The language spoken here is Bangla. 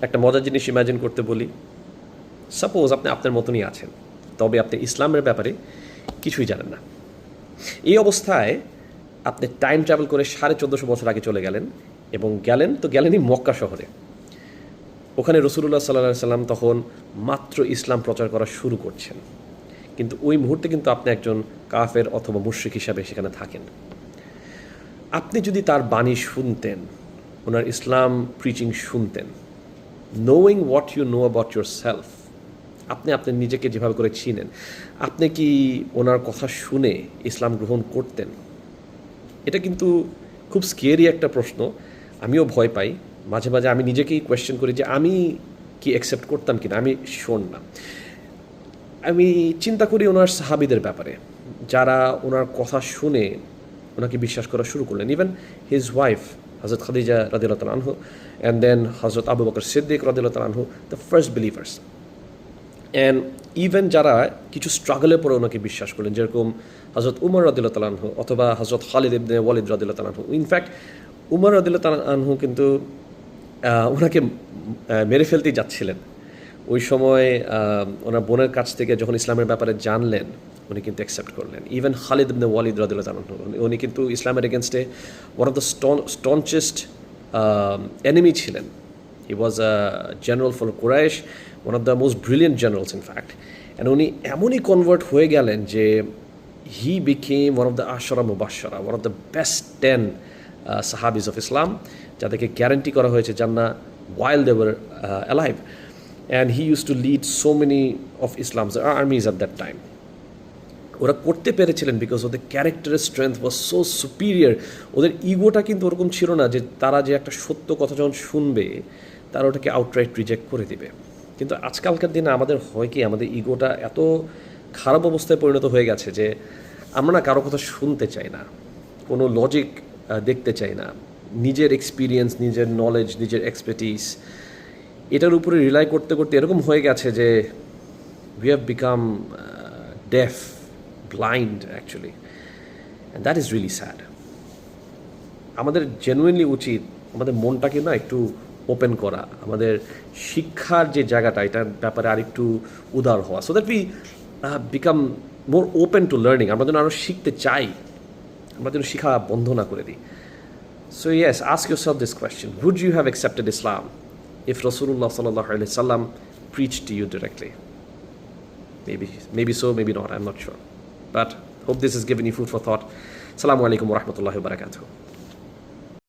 একটা মজার জিনিস ইমাজিন করতে বলি। সাপোজ আপনি আপনার মতনই আছেন, তবে আপনি ইসলামের ব্যাপারে কিছুই জানেন না। এই অবস্থায় আপনি টাইম ট্রাভেল করে 1450 বছর আগে চলে গেলেন, এবং গেলেনই মক্কা শহরে। ওখানে রসুলুল্লাহ সাল্লাল্লাহু সাল্লাম তখন মাত্র ইসলাম প্রচার করা শুরু করছেন, কিন্তু ওই মুহূর্তে কিন্তু আপনি একজন কাফের অথবা মুশরিক হিসাবে সেখানে থাকেন। আপনি যদি তার বাণী শুনতেন, ওনার ইসলাম প্রিচিং শুনতেন, knowing what you know about yourself, আপনি নিজেকে যেভাবে করে চিনেন, আপনি কি ওনার কথা শুনে ইসলাম গ্রহণ করতেন? এটা কিন্তু খুব স্কেরি একটা প্রশ্ন। আমিও ভয় পাই মাঝে মাঝে। আমি নিজেকেই কোয়েশ্চেন করি যে আমি কি অ্যাকসেপ্ট করতাম কিনা। আমি শোন না, আমি চিন্তা করি ওনার সাহাবীদের ব্যাপারে, যারা ওনার কথা শুনে ওনাকে বিশ্বাস করা শুরু করলেন। ইভেন হিজ ওয়াইফ হজরত খাদিজা রাদিয়াল্লাহু তাআলা আনহু, অ্যান্ড দেন হজরত আবু বকর সিদ্দিক রাদিয়াল্লাহু তাআলা আনহু, the first believers. And even যারা কিছু স্ট্রাগলের পরে ওনাকে বিশ্বাস করলেন, যেরকম হজরত উমর রাদিয়াল্লাহু তাআলা আনহু অথবা হজরত খালিদ ইবনে ওয়ালিদ রাদিয়াল্লাহু তাআলা আনহু। ইনফ্যাক্ট উমর রাদিয়াল্লাহু তাআলা আনহু কিন্তু ওনাকে মেরে ফেলতেই যাচ্ছিলেন। ওই সময় ওনার বোনের কাছ থেকে যখন ইসলামের ব্যাপারে জানলেন, উনি কিন্তু অ্যাকসেপ্ট করলেন। ইভেন খালিদ ইবনে ওয়ালিদ রাদিয়াল্লাহু তাআলা আনহু, উনি কিন্তু ইসলামের এগেনস্টে one of the staunchest enemy ছিলেন। He was a general for Quraysh, one of the most brilliant generals in fact. And উনি এমনই কনভার্ট হয়ে গেলেন যে he became one of the আশরা মুবাশশারা, ওয়ান অফ দ্য বেস্ট 10 সাহাবিজ অফ ইসলাম, যাদেরকে গ্যারান্টি করা হয়েছে জান্নাহ while they were alive. And he used to lead so many of Islam's armies at that time. ওরা করতে পেরেছিলেন বিকজ ওদের ক্যারেক্টারের স্ট্রেংথ ওয়াজ সো সুপিরিয়ার। ওদের ইগোটা কিন্তু ওরকম ছিল না যে তারা যে একটা সত্য কথা যখন শুনবে তারা ওটাকে আউটরাইট রিজেক্ট করে দিবে। কিন্তু আজকালকার দিনে আমাদের হয় কি, আমাদের ইগোটা এত খারাপ অবস্থায় পরিণত হয়ে গেছে যে আমরা না কারো কথা শুনতে চাই না, কোনো লজিক দেখতে চাই না। নিজের এক্সপিরিয়েন্স, নিজের নলেজ, নিজের এক্সপার্টিস, এটার উপরে রিলাই করতে করতে এরকম হয়ে গেছে যে we have become deaf, blind actually, and that is really sad. আমাদের জেনুইনলি উচিত আমাদের মনটাকে না একটু ওপেন করা, আমাদের শিক্ষার যে জায়গাটা এটার ব্যাপারে আর একটু উদার হওয়া, so that we become more open to learning. আমরা যেন আরও শিখতে চাই, আমরা যেন শিখা বন্ধ না করে দিই। So yes, ask yourself this question: would you have accepted Islam if Rasulullah sallallahu alaihi wasallam preached to you directly? Maybe so, maybe not. I'm not sure. But hope this has given you food for thought. Assalamu alaikum wa rahmatullahi wa barakatuh.